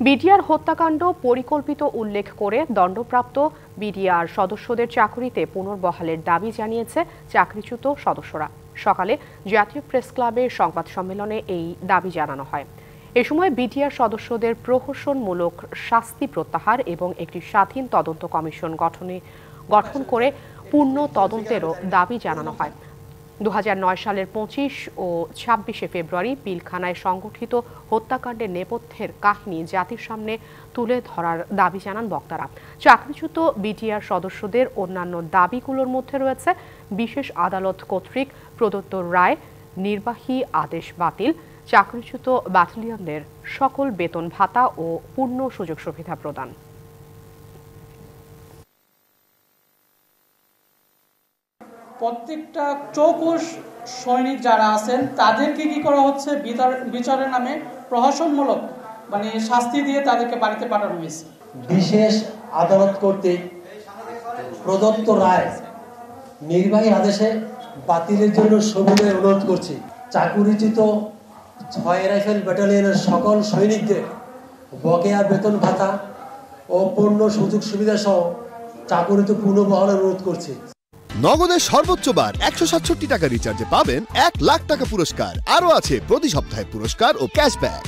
BDR হত্যাকাণ্ড পরিকল্পিত উল্লেখ করে দণ্ডপ্রাপ্ত বিডিআর সদস্যদের চাকুরিতে পুনর্বহালের দাবি জানিয়েছে চাকরিচ্যুত সদস্যরা। সকালে জাতীয় প্রেস ক্লাবের সংবাদ সম্মেলনে এই দাবি জানানো হয়। এ সময় বিডিআর সদস্যদের প্রহসনমূলক শাস্তি প্রত্যাহার এবং একটি স্বাধীন তদন্ত কমিশন গঠন করে পূর্ণ তদন্তেরও দাবি জানানো হয়। 2009 সালের 25 ও 26 ফেব্রুয়ারি পিলখানায় সংগঠিত হত্যাকাণ্ডের নেপথ্যের কাহিনী জাতির সামনে তুলে ধরার দাবি জানান বক্তারা। চাকরিচ্যুত বিডিআর সদস্যদের অন্যান্য দাবিগুলোর মধ্যে রয়েছে বিশেষ আদালত কর্তৃক প্রদত্ত রায়, নির্বাহী আদেশ বাতিল, চাকরিচ্যুত ব্যাটালিয়নদের সকল বেতন ভাতা ও পূর্ণ সুযোগ সুবিধা প্রদান। প্রত্যেকটা চৌকুশ সৈনিক যারা আছেন তাদেরকে কি করা হচ্ছে, বিচারের নামে প্রহসনমূলক শাস্তি দিয়ে তাদেরকে বাড়িতে পাঠানো হয়েছে। বিশেষ আদালত কর্তৃক প্রদত্ত রায়, নির্বাহী আদেশে বাতিলের জন্য সবিনয় অনুরোধ করছি। চাকুরিচ্যুত 6 রাইফেল ব্যাটালিয়নের সকল সৈনিকদের বকেয়া বেতন ভাতা ও পূর্ণ সুযোগ সুবিধা সহ চাকুরিতে পুনর্বহালের অনুরোধ করছি। নগদের সর্বোচ্চ বার 167 টাকা রিচার্জে পাবেন 1 লাখ টাকা পুরস্কার। আরও আছে প্রতি সপ্তাহে পুরস্কার ও ক্যাশব্যাক।